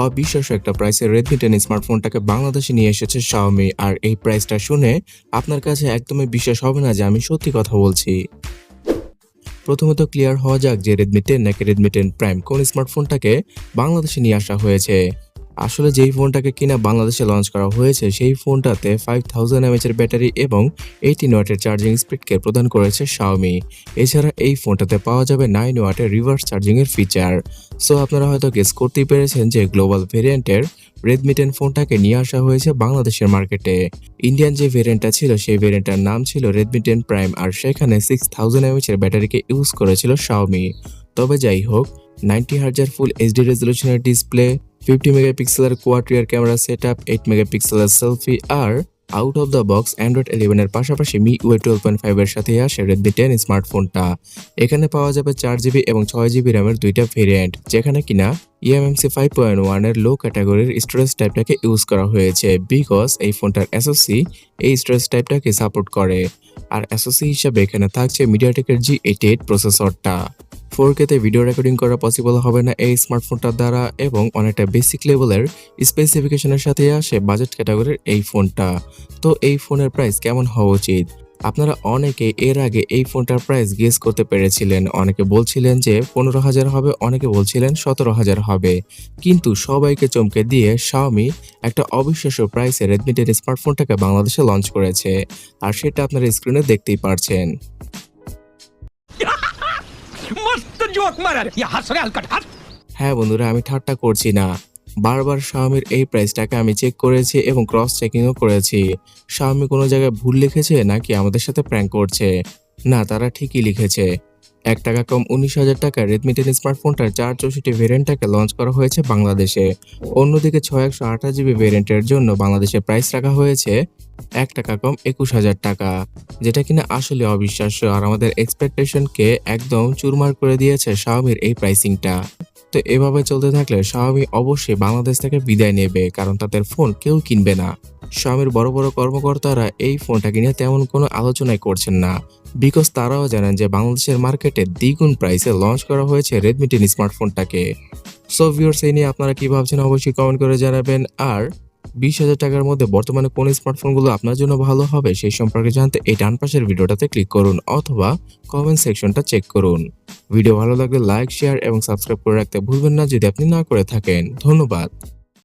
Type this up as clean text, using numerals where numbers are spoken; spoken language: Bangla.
অবিশ্বাস্য একটা প্রাইসে Redmi 10 স্মার্টফোনটাকে বাংলাদেশে নিয়ে এসেছে Xiaomi, আর এই প্রাইসটা শুনে আপনার কাছে একদমই বিশ্বাস হবে না যে আমি সত্যি কথা বলছি। প্রথমত ক্লিয়ার হওয়া যাক যে Redmi 10 নাকি Redmi 10 Prime কোন স্মার্টফোনটাকে বাংলাদেশে নিয়ে আসা হয়েছে। আসলে যেই ফোনটাকে কিনা বাংলাদেশে লঞ্চ করা হয়েছে সেই ফোনটাতে 5000 mAh এর ব্যাটারি এবং 18 ওয়াটের চার্জিং স্পিডকে প্রদান করেছে Xiaomi। এছাড়া এই ফোনটাতে পাওয়া যাবে 9 ওয়াটের রিভার্স চার্জিং এর ফিচার। সো আপনারা হয়তো গেস করতেই পেরেছেন যে গ্লোবাল ভেরিয়েন্টের Redmi 10 ফোনটাকে নিয়ে আসা হয়েছে বাংলাদেশের মার্কেটে। ইন্ডিয়ান যে ভেরিয়েন্টটা ছিল সেই ভেরিয়েন্টটার নাম ছিল Redmi 10 Prime, আর সেখানে 6000 mAh এর ব্যাটারিকে ইউজ করেছিল Xiaomi। তবে যাই হোক, 90 হার্টজের ফুল এইচডি রেজলিউশনের ডিসপ্লে, 50 মেগাপিক্সেলের কোয়াড রিয়ার ক্যামেরা সেটআপ, 8 মেগাপিক্সেলের সেলফি আর out of the box Android 11 এর পাশাপাশি MIUI 12.5 এর সাথে আসে Redmi 10 স্মার্টফোনটা। এখানে পাওয়া যাবে 4GB এবং 6GB র্যামের দুইটা ভেরিয়েন্ট, যেখানে কিনা eMMC 5.1 এর লো ক্যাটাগরির স্টোরেজ টাইপটাকে ইউজ করা হয়েছে, বিকজ এই ফোনটার SoC এই স্টোরেজ টাইপটাকে সাপোর্ট করে। আর SoC হিসাবে এখানে থাকছে মিডিয়াটেকের G88 প্রসেসরটা। 4K তে ভিডিও রেকর্ডিং করা পসিবল হবে না এই স্মার্টফোনটার দ্বারা, এবং অনেকটা বেসিক লেভেলের স্পেসিফিকেশনের সাথে আসে বাজেট ক্যাটাগরির এই ফোনটা। তো এই ফোনের প্রাইস কেমন হওয়া উচিত? আপনারা অনেকে এর আগে এই ফোনটার প্রাইস গেস করতে পেরেছিলেন। অনেকে বলছিলেন যে 15,000 হবে, অনেকে বলছিলেন 17,000 হবে। কিন্তু সবাইকে চমকে দিয়ে Xiaomi একটা অবিশ্বাস্য প্রাইসে Redmi 10 স্মার্টফোনটাকে বাংলাদেশে লঞ্চ করেছে, আর সেটা আপনারা স্ক্রিনে দেখতেই পারছেন। मस्त जोक मारा रे, ये हंस रहे हलकट हंस। হ্যাঁ বন্ধুরা, আমি ঠাট্টা করছি না। বারবার Xiaomiর এই প্রাইসটাকে আমি চেক করেছি এবং ক্রস চেকিংও করেছি। Xiaomi কোনো জায়গায় ভুল লিখেছে নাকি আমাদের সাথে প্র্যাঙ্ক করছে? না, তারা ঠিকই লিখেছে। 1 টাকা কম 19,000 টাকায় Redmi 10 স্মার্টফোনটার 464 ভেরিয়েন্টটাকে লঞ্চ করা হয়েছে বাংলাদেশে। অন্যদিকে 6128GB ভেরিয়েন্টের জন্য বাংলাদেশে প্রাইস রাখা হয়েছে 1 টাকা কম 21,000 টাকা, যেটা কিনা আসলে অবিশ্বাস্য, আর আমাদের এক্সপেকটেশনকে একদম চুরমার করে দিয়েছে Xiaomiর এই প্রাইসিংটা। তো এভাবে চলতে থাকলে Xiaomi অবশ্যই বাংলাদেশ থেকে বিদায় নেবে, কারণ তাদের ফোন কেউ কিনবে না। Xiaomiর বড় বড় কর্মকর্তারা এই ফোনটাকে নিয়ে তেমন কোনো আলোচনাই করছেন না, বিকজ তারাও জানেন যে বাংলাদেশের মার্কেটে দ্বিগুণ প্রাইসে লঞ্চ করা হয়েছে Redmi 10 স্মার্টফোনটাকে। সো ভিউয়ার্স, এই নিয়ে আপনারা কি ভাবছেন অবশ্যই কমেন্ট করে জানাবেন। আর 20,000 টাকার মধ্যে বর্তমানে কোন স্মার্টফোনগুলো আপনার জন্য ভালো হবে সেই সম্পর্কে জানতে এই ডান পাশের ভিডিওটাতে ক্লিক করুন অথবা কমেন্ট সেকশনটা চেক করুন। ভিডিও ভালো লাগলে লাইক, শেয়ার এবং সাবস্ক্রাইব করে রাখতে ভুলবেন না যদি আপনি না করে থাকেন। ধন্যবাদ।